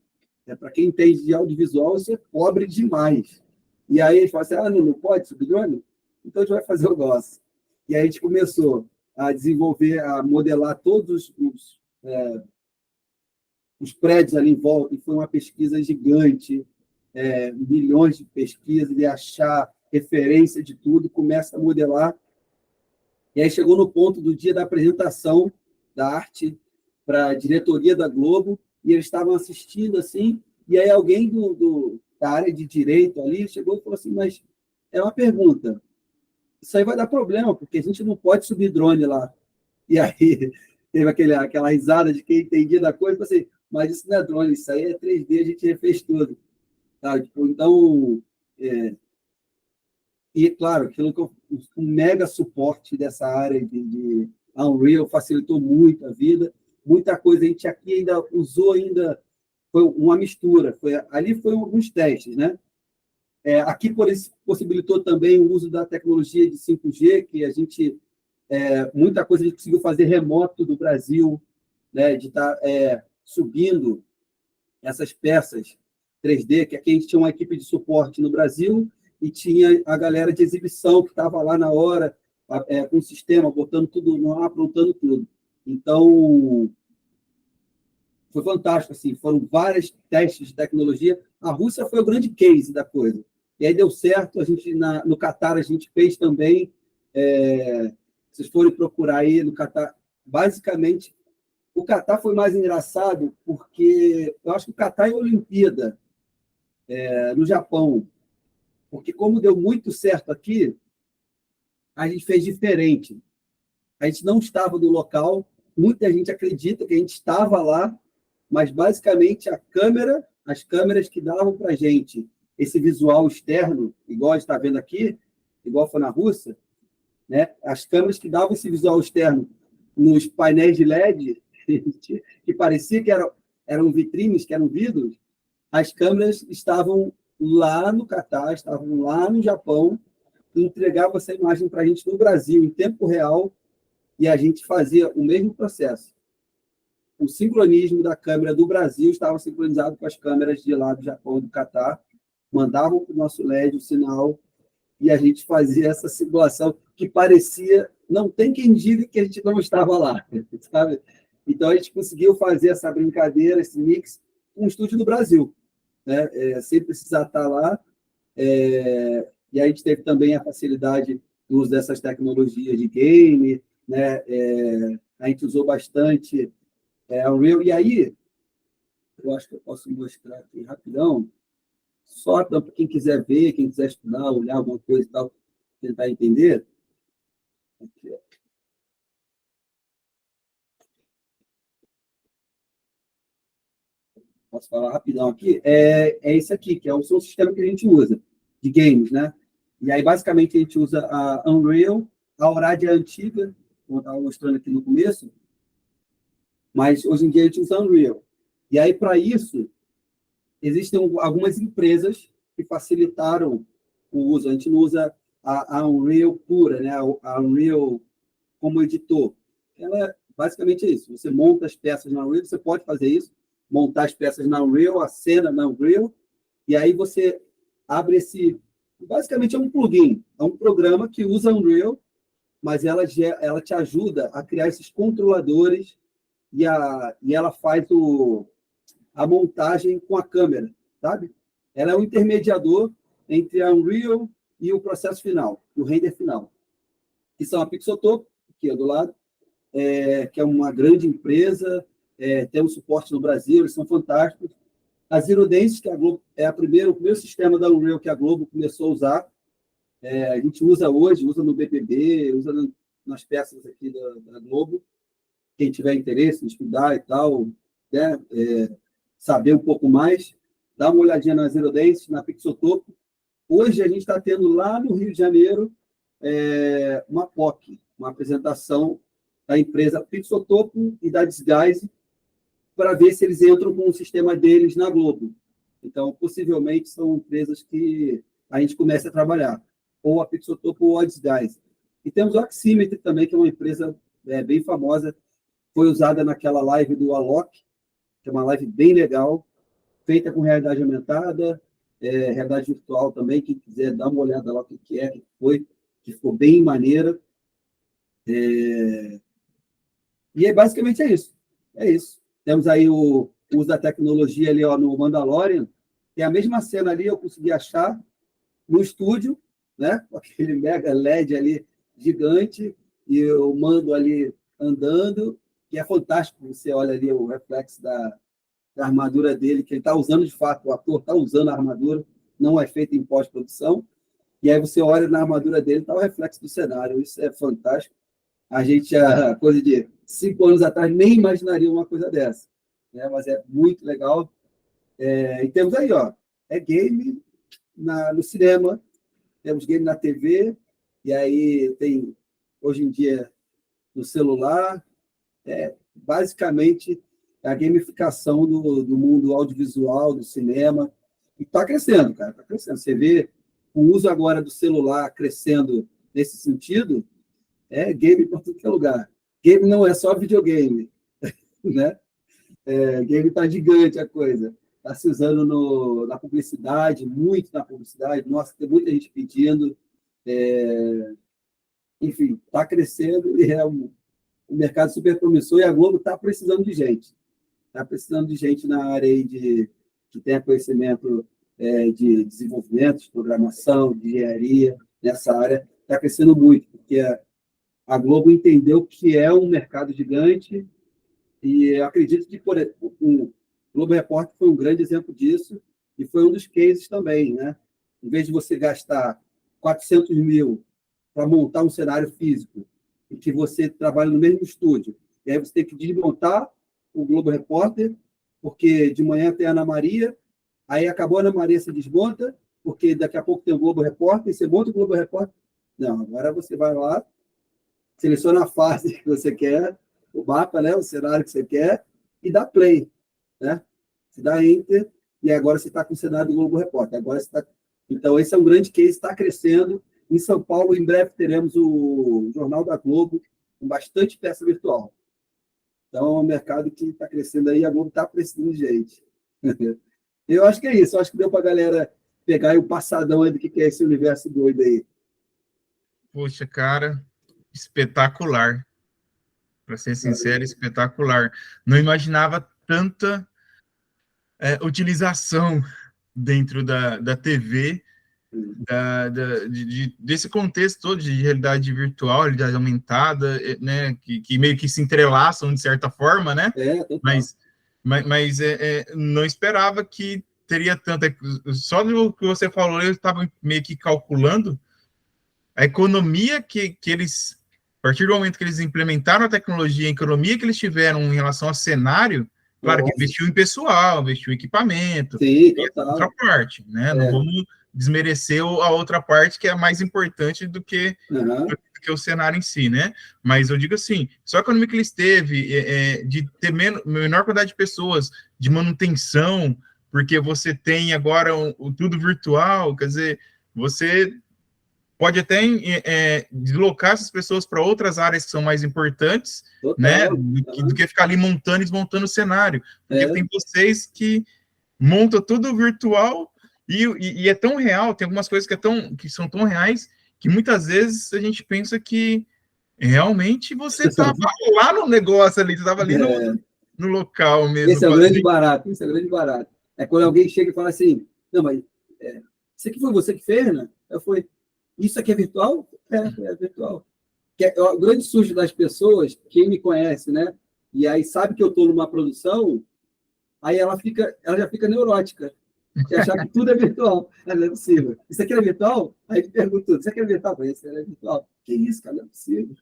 S2: para quem entende de audiovisual, isso é pobre demais. E aí eles falaram assim, não pode subir drone? Então a gente vai fazer o nosso. E aí a gente começou a desenvolver, a modelar todos os prédios ali em volta, e foi uma pesquisa gigante, milhões de pesquisas, e achar referência de tudo, começa a modelar. E aí chegou no ponto do dia da apresentação da arte para a diretoria da Globo, e eles estavam assistindo assim, e aí alguém da área de direito ali chegou e falou assim, mas é uma pergunta, isso aí vai dar problema, porque a gente não pode subir drone lá. E aí teve aquela risada de quem entendia da coisa, assim, mas isso não é drone, isso aí é 3D, a gente refez tudo. Tá? Tipo, então, e claro, aquilo que um mega suporte dessa área de Unreal facilitou muito a vida, muita coisa a gente aqui ainda usou, foi uma mistura, ali foram alguns testes, né? Aqui possibilitou também o uso da tecnologia de 5G, que a gente, muita coisa a gente conseguiu fazer remoto do Brasil, né? De estar subindo essas peças 3D, que aqui a gente tinha uma equipe de suporte no Brasil e tinha a galera de exibição que estava lá na hora, com o sistema, botando tudo no ar, aprontando tudo. Então, foi fantástico, assim, foram vários testes de tecnologia. A Rússia foi o grande case da coisa. E aí deu certo, a gente, no Catar, a gente fez também, vocês forem procurar aí no Catar, basicamente, O Catar foi mais engraçado porque eu acho que o Catar é a Olimpíada no Japão, porque como deu muito certo aqui, a gente fez diferente. A gente não estava no local, muita gente acredita que a gente estava lá, mas basicamente as câmeras que davam para a gente esse visual externo, igual a gente está vendo aqui, igual foi na Rússia, né? As câmeras que davam esse visual externo nos painéis de LED, que parecia que eram vitrines, que eram vidros, as câmeras estavam lá no Catar, estavam lá no Japão, e entregavam essa imagem para a gente no Brasil, em tempo real, e a gente fazia o mesmo processo. O sincronismo da câmera do Brasil estava sincronizado com as câmeras de lá do Japão e do Catar, mandavam para o nosso LED o sinal, e a gente fazia essa simulação que parecia... Não tem quem diga que a gente não estava lá, sabe? Então, a gente conseguiu fazer essa brincadeira, esse mix, com o estúdio do Brasil, né? Sem precisar estar lá. E a gente teve também a facilidade do uso dessas tecnologias de game, né? A gente usou bastante o Unreal. E aí, eu acho que eu posso mostrar aqui rapidão, só para quem quiser ver, quem quiser estudar, olhar alguma coisa e tal, tentar entender. Aqui, ó. Posso falar rapidão aqui? É esse aqui, que é o sistema que a gente usa, de games, né? E aí, basicamente, a gente usa a Unreal, a Aurad é antiga, como eu estava mostrando aqui no começo, mas hoje em dia a gente usa Unreal. E aí, para isso, existem algumas empresas que facilitaram o uso. A gente não usa a Unreal pura, né? A Unreal como editor. Ela basicamente é isso. Você monta as peças na Unreal, você pode fazer isso, montar as peças na Unreal, a cena na Unreal, e aí você abre esse... Basicamente é um plugin, é um programa que usa Unreal, mas ela te ajuda a criar esses controladores e ela faz a montagem com a câmera, sabe? Ela é um intermediador entre a Unreal e o processo final, o render final, que são a Pixotopo, aqui do lado, que é uma grande empresa, tem um suporte no Brasil, eles são fantásticos. A Zero Dance, que a Globo o primeiro sistema da Unreal que a Globo começou a usar, a gente usa hoje, usa no BBB, usa nas peças aqui da Globo. Quem tiver interesse em estudar e tal, né, saber um pouco mais, dá uma olhadinha na Zero Dance, na Pixotopo. Hoje a gente está tendo lá no Rio de Janeiro uma POC, uma apresentação da empresa Pixotopo e da Disguise, para ver se eles entram com o sistema deles na Globo. Então, possivelmente, são empresas que a gente começa a trabalhar, ou a Pixotopo ou a Disguise. E temos o Aximetry também, que é uma empresa bem famosa, foi usada naquela live do Alok, que é uma live bem legal, feita com realidade aumentada, realidade virtual também, quem quiser dar uma olhada lá o que é, que ficou bem maneira. E basicamente é isso. É isso. Temos aí o uso da tecnologia ali, ó, no Mandalorian. Tem a mesma cena ali, eu consegui achar no estúdio, né? Com aquele mega LED ali gigante, e o Mando ali andando, que é fantástico. Você olha ali o reflexo da armadura dele, que ele está usando de fato, o ator está usando a armadura, não é feito em pós-produção. E aí você olha na armadura dele, está o reflexo do cenário. Isso é fantástico. A gente, a coisa de 5 anos atrás, nem imaginaria uma coisa dessa, né? Mas é muito legal. E temos aí, ó, game no cinema, temos game na TV, e aí tem, hoje em dia, no celular. Basicamente, a gamificação do mundo audiovisual, do cinema. E está crescendo, cara, está crescendo. Você vê o uso agora do celular crescendo nesse sentido, game para todo lugar. Game não é só videogame, né? Game está gigante a coisa. Está se usando na publicidade, muito na publicidade. Nossa, tem muita gente pedindo. Enfim, está crescendo e é um mercado super promissor, e a Globo está precisando de gente. Está precisando de gente na área aí que tenha conhecimento de desenvolvimento, de programação, de engenharia. Nessa área está crescendo muito, porque a Globo entendeu que é um mercado gigante E eu acredito que o Globo Repórter foi um grande exemplo disso e foi um dos cases também, né? Em vez de você gastar 400 mil para montar um cenário físico e que você trabalha no mesmo estúdio, e aí você tem que desmontar o Globo Repórter, porque de manhã tem a Ana Maria, aí acabou a Ana Maria, se desmonta, porque daqui a pouco tem o Globo Repórter, e você monta o Globo Repórter. Não, agora você vai lá, seleciona a fase que você quer, o mapa, né, o cenário que você quer, e dá play, né? Você dá enter, e agora você está com o cenário do Globo Repórter. Agora você tá... Então, esse é um grande case, está crescendo. Em São Paulo, em breve, teremos o Jornal da Globo, com bastante peça virtual. Então, é um mercado que está crescendo aí, a Globo está precisando de gente. Eu acho que é isso, eu acho que deu para a galera pegar aí o passadão aí do que é esse universo doido aí.
S1: Poxa, cara, espetacular. Para ser sincero, espetacular. Não imaginava tanta utilização dentro da TV, desse contexto todo de realidade virtual, realidade aumentada, né, que meio que se entrelaçam de certa forma, né? Mas não esperava que teria tanta... Só do que você falou, eu estava meio que calculando a economia que eles... A partir do momento que eles implementaram a tecnologia, a economia que eles tiveram em relação ao cenário, claro que investiu em pessoal, investiu em equipamento,
S2: sim,
S1: outra parte, né? Não vamos desmerecer a outra parte que é mais importante do que o cenário em si, né? Mas eu digo assim, só a economia que eles teve de ter menor quantidade de pessoas, de manutenção, porque você tem agora tudo virtual, quer dizer, você pode até deslocar essas pessoas para outras áreas que são mais importantes, né, do que ficar ali montando e desmontando o cenário. Porque tem vocês que montam tudo virtual e é tão real, tem algumas coisas que são tão reais que muitas vezes a gente pensa que realmente você estava lá no negócio ali, você estava ali no local mesmo.
S2: Esse é o grande barato, esse é o grande barato. É quando alguém chega e fala assim, não, mas isso aqui foi você que fez, né? Eu falei, isso aqui é virtual? É virtual. Que é o grande susto das pessoas, quem me conhece, né? E aí sabe que eu estou numa produção, aí ela já fica neurótica. De achar que tudo é virtual. Não é possível. Isso aqui é virtual? Aí me pergunta tudo. Isso aqui é virtual? Isso é virtual. Que isso, cara? Não é possível.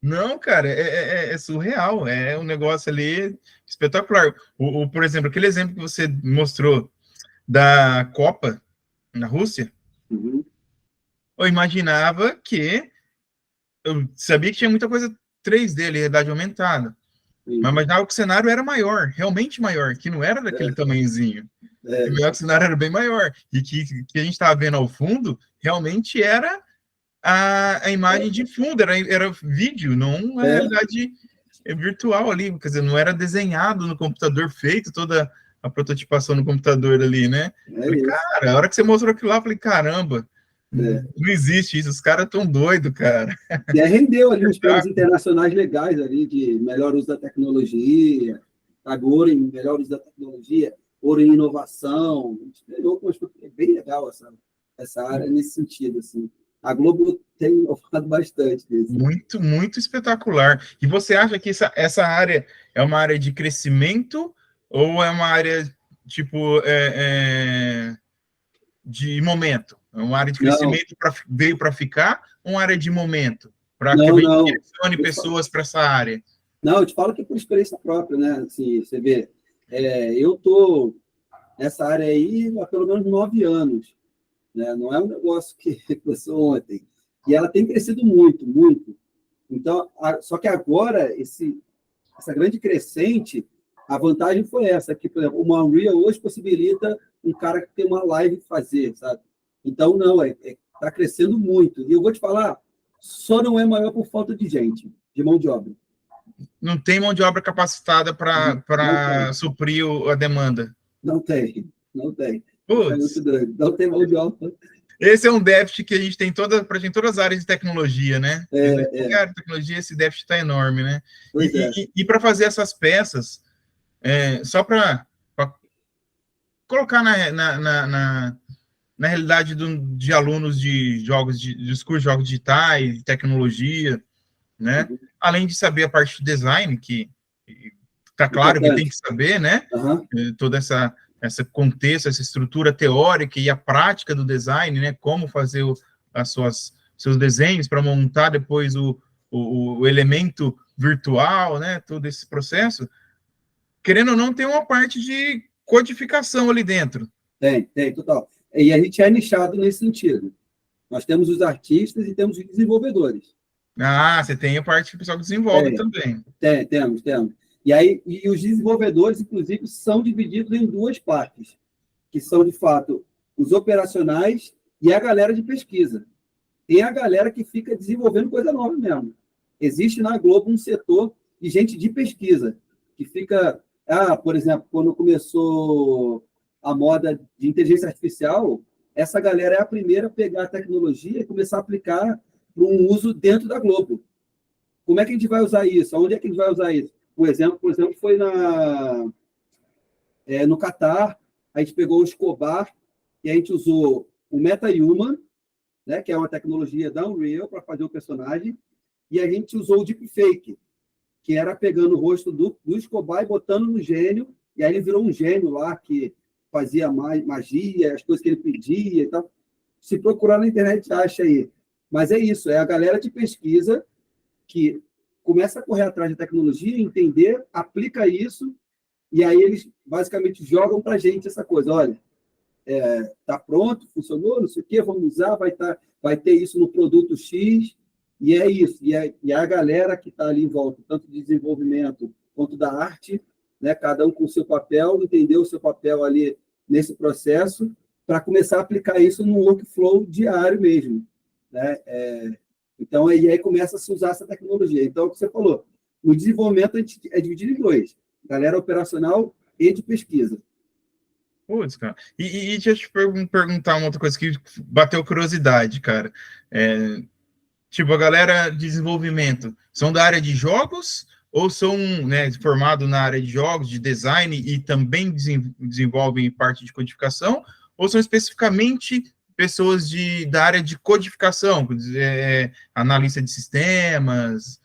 S1: Não, cara, é surreal. É um negócio ali espetacular. Por exemplo, aquele exemplo que você mostrou da Copa na Rússia, eu imaginava que... Eu sabia que tinha muita coisa 3D ali, realidade aumentada. Mas imaginava que o cenário era maior, realmente maior, que não era daquele tamanhozinho. O cenário era bem maior. E que a gente estava vendo ao fundo, realmente era a imagem de fundo, era vídeo, não a realidade virtual ali. Quer dizer, não era desenhado no computador, feito toda a prototipação no computador ali, né? Falei, cara, a hora que você mostrou aquilo lá, eu falei, caramba, não existe isso, os caras estão doidos, cara.
S2: E aí rendeu ali uns prêmios internacionais legais ali, de melhor uso da tecnologia, agora em melhor uso da tecnologia, ouro em inovação. É bem legal essa área nesse sentido, assim. A Globo tem inovado bastante nisso.
S1: Muito, muito espetacular. E você acha que essa área é uma área de crescimento ou é uma área, tipo, de momento? É uma área de crescimento veio para ficar ou uma área de momento? Para que a gente direcione pessoas para essa área?
S2: Não, eu te falo que é por experiência própria, né? Assim, você vê, eu estou nessa área aí há pelo menos 9 anos. Né? Não é um negócio que começou ontem. E ela tem crescido muito, muito. Então, só que agora, essa grande crescente, a vantagem foi essa, que, por exemplo, o Unreal hoje possibilita um cara que tem uma live fazer, sabe? Então, não, está crescendo muito. E eu vou te falar, só não é maior por falta de gente, de mão de obra.
S1: Não tem mão de obra capacitada para suprir a demanda?
S2: Não tem, não tem.
S1: Putz.
S2: Não tem mão de obra.
S1: Esse é um déficit que a gente tem todas as áreas de tecnologia, né? Qualquer área de tecnologia, esse déficit está enorme, né? E para fazer essas peças, só para colocar na realidade de alunos de cursos de jogos digitais, tecnologia, né? Além de saber a parte de design, que tá claro que tem que saber, né?
S2: Uhum.
S1: Toda essa contexto, essa estrutura teórica e a prática do design, né? Como fazer seus desenhos para montar depois o elemento virtual, né? Todo esse processo. Querendo ou não, tem uma parte de codificação ali dentro.
S2: Tem, total. E a gente é nichado nesse sentido. Nós temos os artistas e temos os desenvolvedores.
S1: Ah, você tem a parte que o pessoal desenvolve também.
S2: Temos. E aí, os desenvolvedores, inclusive, são divididos em duas partes, que são, de fato, os operacionais e a galera de pesquisa. Tem a galera que fica desenvolvendo coisa nova mesmo. Existe na Globo um setor de gente de pesquisa, que fica... por exemplo, quando começou a moda de inteligência artificial, essa galera é a primeira a pegar a tecnologia e começar a aplicar para um uso dentro da Globo. Como é que a gente vai usar isso? Onde é que a gente vai usar isso? Por exemplo, foi no Catar, a gente pegou o Escobar e a gente usou o MetaHuman, né, que é uma tecnologia da Unreal para fazer o personagem, e a gente usou o Deepfake, que era pegando o rosto do Escobar e botando no gênio, e aí ele virou um gênio lá que fazia magia, as coisas que ele pedia e tal. Se procurar na internet, acha aí. Mas é isso, é a galera de pesquisa que começa a correr atrás de tecnologia, entender, aplica isso, e aí eles basicamente jogam para a gente essa coisa. Olha, tá pronto, funcionou, não sei o quê, vamos usar, vai ter isso no produto X, e é isso. E a galera que está ali em volta, tanto de desenvolvimento quanto da arte, né, cada um com o seu papel, entender o seu papel ali nesse processo, para começar a aplicar isso no workflow diário mesmo, né? Então, aí começa a se usar essa tecnologia. Então, o que você falou, no desenvolvimento a gente é dividido em dois, galera operacional e de pesquisa.
S1: Putz, cara. E deixa eu te perguntar uma outra coisa que bateu curiosidade, cara. Tipo, a galera de desenvolvimento são da área de jogos ou são, né, formados na área de jogos, de design e também desenvolvem parte de codificação, ou são especificamente pessoas da área de codificação, analista de sistemas,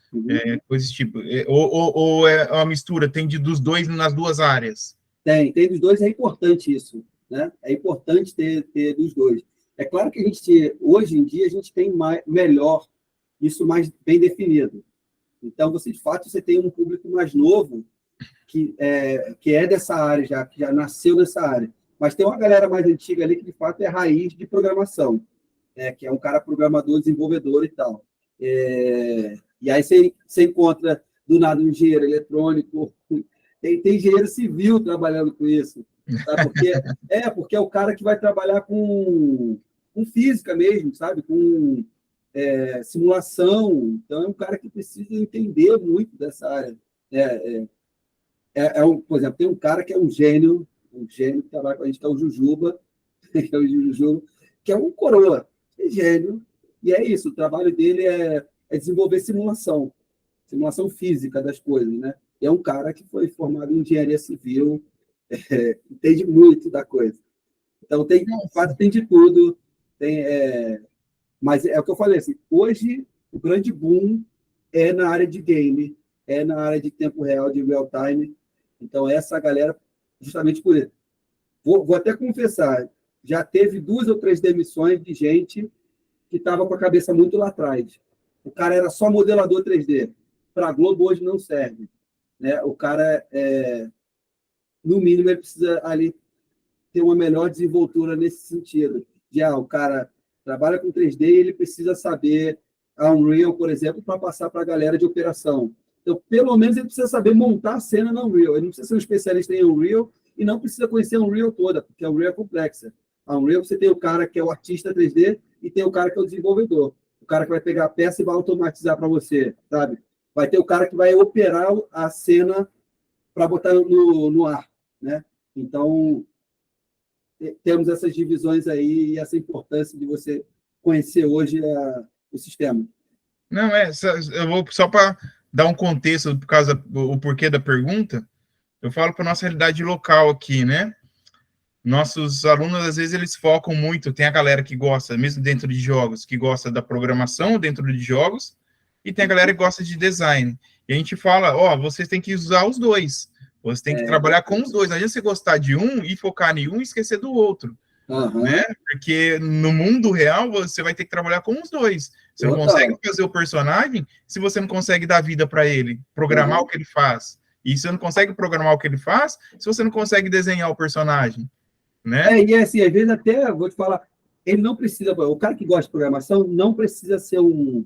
S1: coisas tipo, ou é uma mistura, tem dos dois nas duas áreas?
S2: Tem dos dois, é importante isso, né? É importante ter dos dois. É claro que hoje em dia, a gente tem melhor, isso mais bem definido. Então, de fato, você tem um público mais novo que é dessa área, que já nasceu nessa área. Mas tem uma galera mais antiga ali que, de fato, é raiz de programação, que é um cara programador, desenvolvedor e tal. E aí você encontra, do nada, um engenheiro eletrônico, tem engenheiro civil trabalhando com isso, sabe? Porque é o cara que vai trabalhar com física mesmo, sabe? Com simulação. Então, é um cara que precisa entender muito dessa área. Por exemplo, tem um cara que é um gênio que trabalha com a gente, que é o Jujuba, que é um coroa, é gênio, e é isso, o trabalho dele é desenvolver simulação física das coisas, né? E é um cara que foi formado em engenharia civil, entende muito da coisa. Então, de fato, tem de tudo, mas é o que eu falei, assim, hoje o grande boom é na área de game, é na área de tempo real, de real time. Então, essa galera, justamente por isso. Vou até confessar, já teve 2 ou 3 demissões de gente que estava com a cabeça muito lá atrás. O cara era só modelador 3D. Para a Globo, hoje, não serve. Né? O cara, no mínimo, ele precisa ali ter uma melhor desenvoltura nesse sentido. O cara trabalha com 3D e ele precisa saber a Unreal, por exemplo, para passar para a galera de operação. Então, pelo menos, ele precisa saber montar a cena na Unreal. Ele não precisa ser um especialista em Unreal e não precisa conhecer a Unreal toda, porque a Unreal é complexa. A Unreal, você tem o cara que é o artista 3D e tem o cara que é o desenvolvedor. O cara que vai pegar a peça e vai automatizar para você, sabe? Vai ter o cara que vai operar a cena para botar no ar, né? Então, temos essas divisões aí e essa importância de você conhecer hoje o sistema.
S1: Não, eu vou só para dar um contexto por causa do porquê da pergunta, eu falo para nossa realidade local aqui, né? Nossos alunos, às vezes, eles focam muito, tem a galera que gosta, mesmo dentro de jogos, que gosta da programação dentro de jogos, e tem a galera que gosta de design. E a gente fala, ó, vocês têm que usar os dois. Você tem que trabalhar com os dois. Não adianta você gostar de um e focar em um e esquecer do outro. Né? Porque no mundo real você vai ter que trabalhar com os dois. Você não consegue fazer o personagem se você não consegue dar vida para ele, programar o que ele faz. E você não consegue programar o que ele faz se você não consegue desenhar o personagem. Né?
S2: E assim, às vezes até, vou te falar, ele não precisa, o cara que gosta de programação não precisa ser um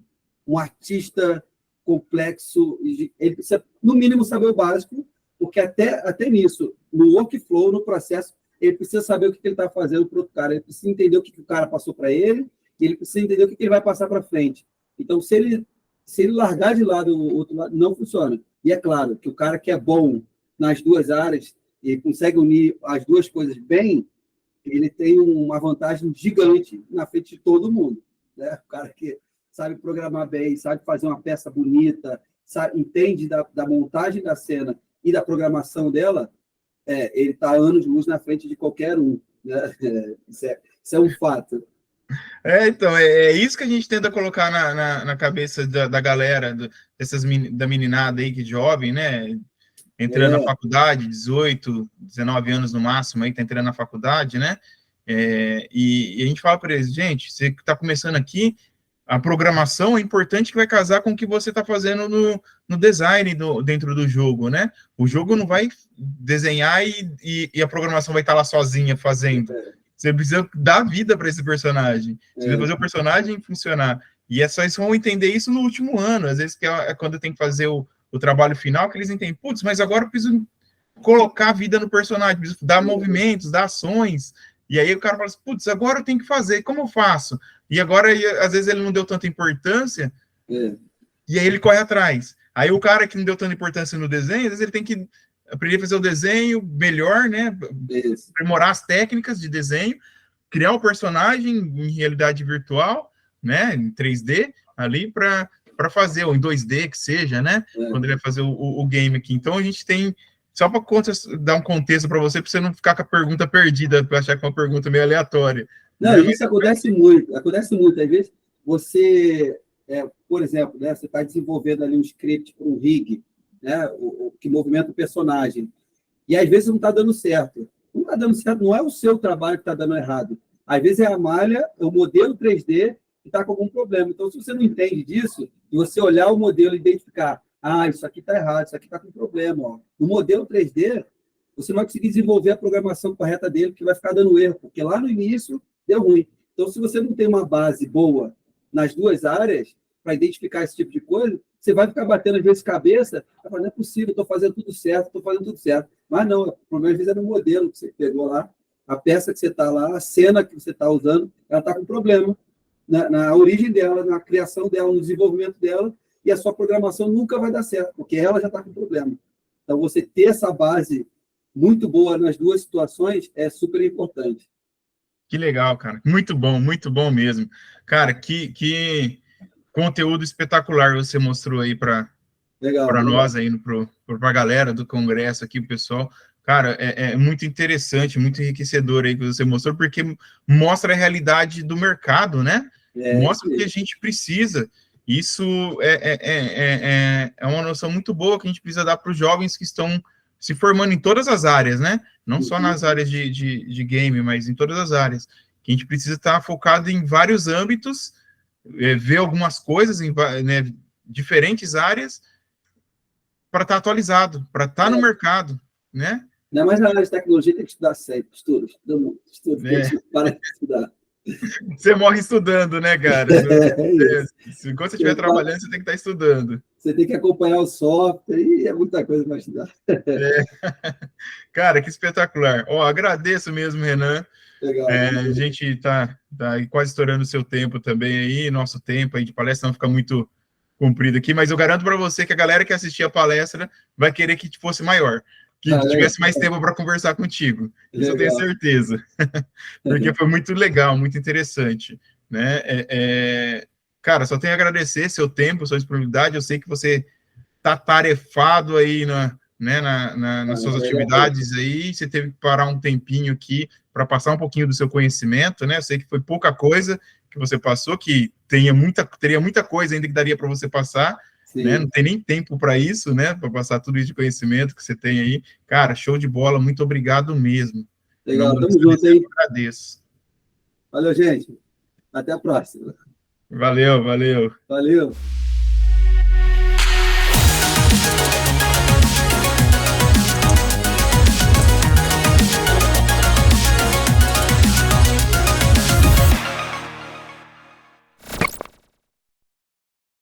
S2: artista complexo, ele precisa, no mínimo, saber o básico, porque até nisso, no workflow, no processo, ele precisa saber o que ele está fazendo para o outro cara, ele precisa entender o que o cara passou para ele, e ele precisa entender o que ele vai passar para frente. Então, se ele largar de lado o outro lado, não funciona. E é claro que o cara que é bom nas duas áreas, e consegue unir as duas coisas bem, ele tem uma vantagem gigante na frente de todo mundo. Né? O cara que sabe programar bem, sabe fazer uma peça bonita, entende da montagem da cena e da programação dela, ele está anos de luz na frente de qualquer um. Né? Isso é um fato.
S1: Então, é isso que a gente tenta colocar na cabeça da galera, da meninada aí, que é jovem, né? Entrando na faculdade, 18, 19 anos no máximo, aí tá entrando na faculdade, né? E a gente fala para eles, gente, você que está começando aqui, a programação é importante, que vai casar com o que você está fazendo no design dentro do jogo, né? O jogo não vai desenhar e a programação vai estar lá sozinha fazendo. Você precisa dar vida para esse personagem. Você precisa fazer o personagem funcionar. E só eles vão entender isso no último ano. Às vezes, que é quando tem que fazer o trabalho final, que eles entendem, putz, mas agora eu preciso colocar vida no personagem, preciso dar movimentos, dar ações. E aí o cara fala assim, putz, agora eu tenho que fazer, como eu faço? E agora, às vezes, ele não deu tanta importância, e aí ele corre atrás. Aí o cara que não deu tanta importância no desenho, às vezes ele tem que aprender a fazer o desenho melhor, né? Aprimorar as técnicas de desenho, criar um personagem em realidade virtual, né? Em 3D, ali para fazer, ou em 2D, que seja, né? Quando ele vai fazer o game aqui. Então, a gente tem, só para dar um contexto para você não ficar com a pergunta perdida, para achar que é uma pergunta meio aleatória.
S2: Não, isso acontece muito. Acontece muito. Às vezes, você, por exemplo, né, você está desenvolvendo ali um script para um rig, né, que movimenta o personagem, e às vezes não está dando certo. Não está dando certo, não é o seu trabalho que está dando errado. Às vezes é a malha, é o modelo 3D que está com algum problema. Então, se você não entende disso, e você olhar o modelo e identificar, isso aqui está errado, isso aqui está com problema. Ó. No modelo 3D, você não vai conseguir desenvolver a programação correta dele, porque vai ficar dando erro, porque lá no início deu ruim. Então, se você não tem uma base boa nas duas áreas, para identificar esse tipo de coisa, você vai ficar batendo, às vezes, cabeça, vai falar, não é possível, estou fazendo tudo certo, estou fazendo tudo certo. Mas não, o problema, às vezes, é no modelo que você pegou lá, a peça que você está lá, a cena que você está usando, ela está com problema na origem dela, na criação dela, no desenvolvimento dela, e a sua programação nunca vai dar certo, porque ela já está com problema. Então, você ter essa base muito boa nas duas situações é super importante.
S1: Que legal, cara. Muito bom mesmo. Cara, que conteúdo espetacular você mostrou aí para nós, aí, para a galera do congresso aqui, o pessoal. Cara, é muito interessante, muito enriquecedor aí que você mostrou, porque mostra a realidade do mercado, né? Mostra o que a gente precisa. Isso é uma noção muito boa que a gente precisa dar para os jovens que estão se formando em todas as áreas, né? Não só nas áreas de game, mas em todas as áreas. Que a gente precisa estar focado em vários âmbitos, ver algumas coisas em diferentes áreas, para estar atualizado, para estar no mercado, né?
S2: Ainda mais na área de tecnologia, tem que estudar sempre. Estuda muito. Para de estudar.
S1: Você morre estudando, né, cara? Enquanto você estiver trabalhando, você tem que estar estudando.
S2: Você tem que acompanhar o software e é muita coisa para estudar.
S1: Cara, que espetacular. Agradeço mesmo, Renan.
S2: Legal,
S1: a gente está quase estourando o seu tempo também aí, nosso tempo aí de palestra não fica muito comprido aqui, mas eu garanto para você que a galera que assistir a palestra vai querer que fosse maior, que tivesse mais tempo para conversar contigo. Isso eu tenho certeza. Porque foi muito legal, muito interessante, né? Cara, só tenho a agradecer seu tempo, sua disponibilidade. Eu sei que você está tarefado aí nas suas atividades aí, você teve que parar um tempinho aqui para passar um pouquinho do seu conhecimento, né? Eu sei que foi pouca coisa que você passou, que teria muita coisa ainda que daria para você passar, né? Não tem nem tempo para isso, né? Para passar tudo isso de conhecimento que você tem aí. Cara, show de bola, muito obrigado mesmo.
S2: Legal, tamo junto, hein?
S1: Eu agradeço.
S2: Valeu, gente. Até a próxima.
S1: Valeu.
S2: Valeu.